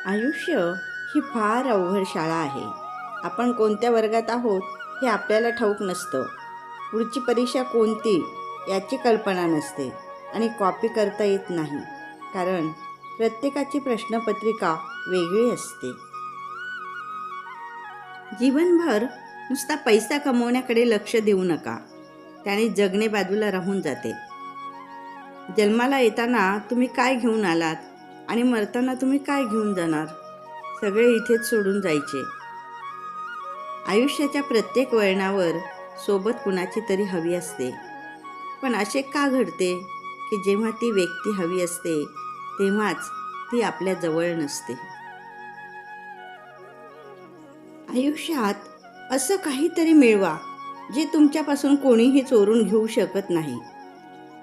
आयुष्य ही फार अवघड शाळा आहे. आपण कोणत्या वर्गात आहोत हे आपल्याला ठाऊक नसतं. पुढची परीक्षा कोणती याची कल्पना नसते आणि कॉपी करता येत नाही, कारण प्रत्येकाची प्रश्नपत्रिका वेगळी असते. जीवनभर नुसता पैसा कमवण्याकडे लक्ष देऊ नका, त्याने जगणे बाजूला राहून जाते. जन्माला येताना तुम्ही काय घेऊन आलात आणि मरताना तुम्ही काय घेऊन जाणार, सगळे इथेच सोडून जायचे. आयुष्याच्या प्रत्येक वळणावर सोबत कुणाची तरी हवी असते, पण असे का घडते की जेव्हा ती व्यक्ती हवी असते तेव्हाच ती आपल्या जवळ नसते. आयुष्यात असं काहीतरी मिळवा जे तुमच्यापासून कोणीही चोरून घेऊ शकत नाही.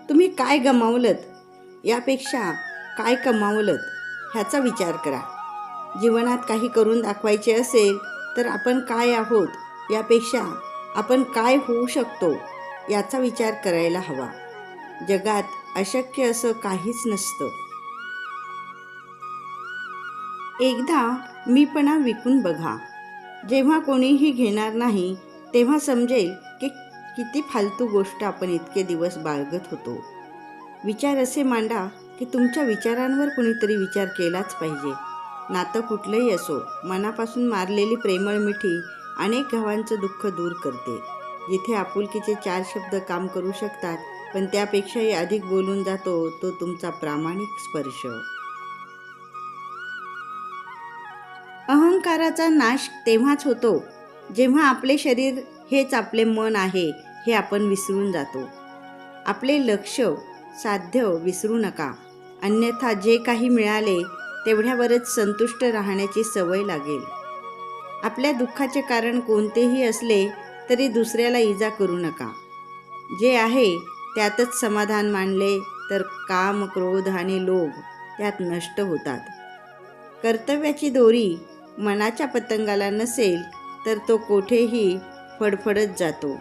तुम्ही काय गमावलंत यापेक्षा काय कमावलंत ह्याचा विचार करा. जीवनात काही करून दाखवायचे असेल तर आपण काय आहोत यापेक्षा आपण काय होऊ शकतो याचा विचार करायला हवा. जगात अशक्य असं काहीच नसतं. एकदा मीपणा विकून बघा. जेव्हा कोणीही घेणार नाही तेव्हा समजेल की किती फालतू गोष्ट आपण इतके दिवस बाळगत होतो. विचार असे मांडा की तुमच्या विचारांवर कुणीतरी विचार केलाच पाहिजे. नातं कुठलंही असो, मनापासून मारलेली प्रेमळ मिठी अनेक घावांचं दुःख दूर करते. जिथे आपुलकीचे 4 शब्द काम करू शकतात, पण त्यापेक्षाही अधिक बोलून जातो तो तुमचा प्रामाणिक स्पर्श. अहंकाराचा नाश तेव्हाच होतो जेव्हा आपले शरीर हेच आपले मन आहे हे आपण विसरून जातो. आपले लक्ष साध्य विसरू नका, अन्यथा जे काही मिळाले तेवढ्यावरच संतुष्ट राहण्याची सवय लागेल. आपल्या दुःखाचे कारण कोणतेही असले तरी दुसऱ्याला इजा करू नका. जे आहे त्यातच समाधान मानले तर काम, क्रोध आणि लोभ त्यात नष्ट होतात. कर्तव्याची दोरी मनाच्या पतंगाला नसेल तर तो कोठेही फडफडत जातो.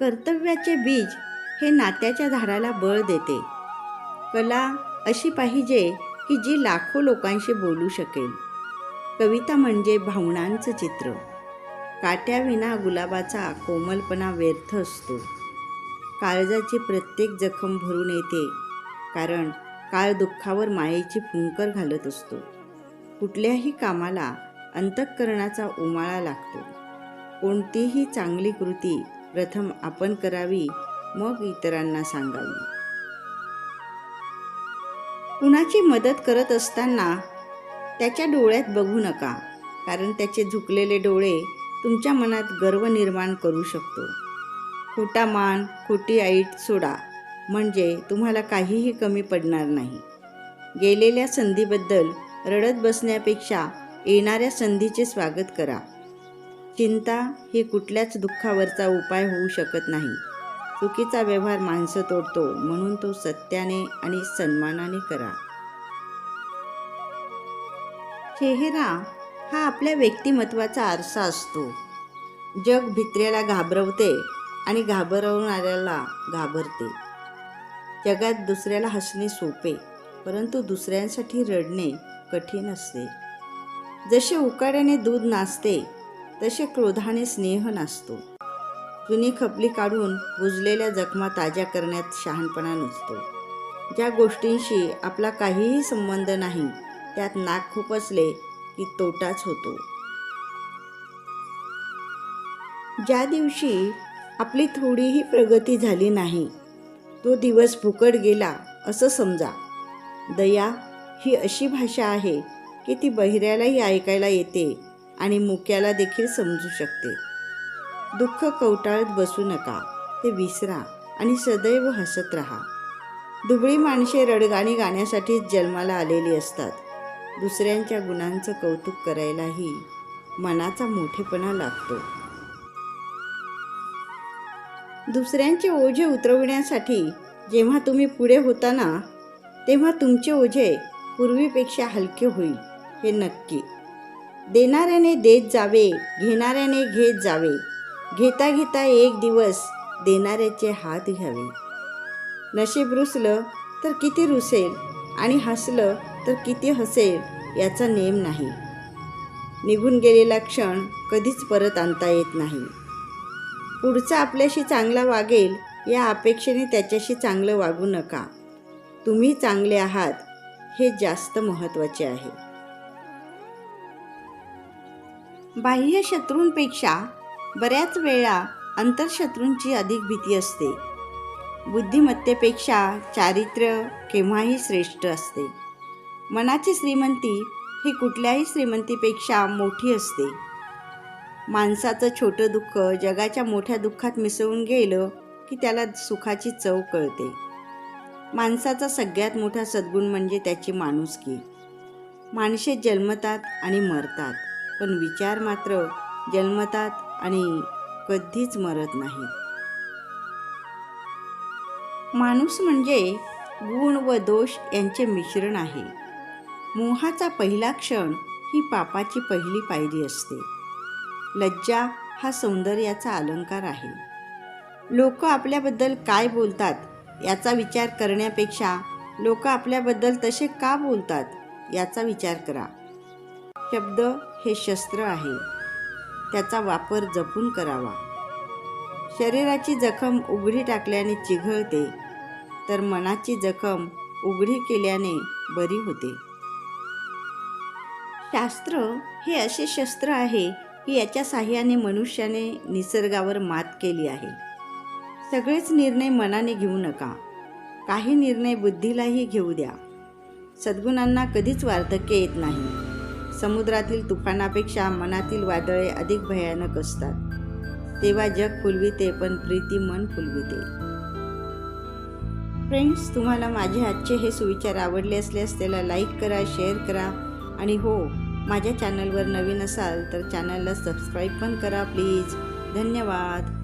कर्तव्याचे बीज हे नात्याच्या झाडाला बळ देते. कला अशी पाहिजे की जी लाखो लोकांशी बोलू शकेल. कविता म्हणजे भावनांचं चित्र. काट्याविना गुलाबाचा कोमलपणा व्यर्थ असतो. काळजाची प्रत्येक जखम भरून येते, कारण काळ दुःखावर मायेची फुंकर घालत असतो. कुठल्याही कामाला अंतःकरणाचा उमाळा लागतो. कोणतीही चांगली कृती प्रथम आपण करावी, मग इतरांना सांगावी. कुणाची मदत करत असताना त्याच्या डोळ्यात बघू नका, कारण त्याचे झुकलेले डोळे तुमच्या मनात गर्व निर्माण करू शकतो. खोटा मान, खोटी ऐट सोडा, म्हणजे तुम्हाला काहीही कमी पडणार नाही. गेलेल्या संधीबद्दल रडत बसण्यापेक्षा येणाऱ्या संधीचे स्वागत करा. चिंता ही कुठल्याच दुःखावरचा उपाय होऊ शकत नाही. चुकीचा व्यवहार माणसं तोडतो, म्हणून तो सत्याने आणि सन्मानाने करा. चेहरा हा आपल्या व्यक्तिमत्वाचा आरसा असतो. जग भित्र्याला घाबरवते आणि घाबरवणाऱ्याला घाबरते. जगात दुसऱ्याला हसणे सोपे, परंतु दुसऱ्यांसाठी रडणे कठीण असते. जसे उकाड्याने दूध नासते तसे क्रोधाने स्नेह नासतो. जुनी खपली काढून बुजलेल्या जखमा ताज्या करण्यात शहाणपणा नसतो. ज्या गोष्टींशी आपला काहीही संबंध नाही त्यात नाक खुपसले की तोटाच होतो. ज्या दिवशी आपली थोडीही प्रगती झाली नाही तो दिवस फुकट गेला असं समजा. दया ही अशी भाषा आहे की ती बहिऱ्यालाही ऐकायला येते आणि मुक्याला देखील समजू शकते. दुःख कवटाळत बसू नका, ते विसरा आणि सदैव हसत राहा. दुबळी माणसे रडगाणी गाण्यासाठीच जन्माला आलेली असतात. दुसऱ्यांच्या गुणांचं कौतुक करायलाही मनाचा मोठेपणा लागतो. दुसऱ्यांचे ओझे उतरविण्यासाठी जेव्हा तुम्ही पुढे होता ना, तेव्हा तुमचे ओझे पूर्वीपेक्षा हलके होईल, हे नक्की. देणाऱ्याने देत जावे, घेणाऱ्याने घेत जावे. घेता घेता एक दिवस देणाऱ्याचे हात घ्यावे. नशीब रुसलं तर किती रुसेल आणि हसलं तर किती हसेल याचा नेम नाही. निघून गेलेला क्षण कधीच परत आणता येत नाही. पुढचा आपल्याशी चांगला वागेल या अपेक्षेने त्याच्याशी चांगलं वागू नका. तुम्ही चांगले आहात हे जास्त महत्त्वाचे आहे. बाह्य शत्रूंपेक्षा बऱ्याच वेळा अंतर्शत्रूंची अधिक भीती असते. बुद्धिमत्तेपेक्षा चारित्र्य केव्हाही श्रेष्ठ असते. मनाची श्रीमंती ही कुठल्याही श्रीमंतीपेक्षा मोठी असते. माणसाचं छोटं दुःख जगाच्या मोठ्या दुःखात मिसळून गेलं की त्याला सुखाची चव कळते. माणसाचा सगळ्यात मोठा सद्गुण म्हणजे त्याची माणुसकी. माणसे जन्मतात आणि मरतात, पण विचार मात्र जन्मतात आणि कधीच मरत नाहीत. माणूस म्हणजे गुण व दोष यांचे मिश्रण आहे. मोहाचा पहिला क्षण ही पापाची पहिली पायरी असते. लज्जा हा सौंदर्याचा अलंकार आहे. लोक आपल्याबद्दल काय बोलतात याचा विचार करण्यापेक्षा लोक आपल्याबद्दल तसे का बोलतात याचा विचार करा. शब्द हे शस्त्र आहे, त्याचा वापर जपून करावा. शरीराची जखम उघडी टाकल्याने चिघळते, तर मनाची जखम उघडी केल्याने बरी होते. शास्त्र हे असे शस्त्र आहे की याच्या साहाय्याने मनुष्याने निसर्गावर मात केली आहे. सगळेच निर्णय मनाने घेऊ नका, काही निर्णय बुद्धीलाही घेऊ द्या. सद्गुणांना कधीच वार्धक्य येत नाही. समुद्रातील तुफानापेक्षा मनातील वादळे अधिक भयानक असतात. तेव्हा जग फुलविते, पण प्रीती मन फुलविते. फ्रेंड्स, तुम्हाला माझे आजचे हे सुविचार आवडले असल्यास त्याला लाईक करा, शेअर करा आणि हो, माझ्या चॅनलवर नवीन असाल तर चॅनलला सबस्क्राईब पण करा प्लीज. धन्यवाद.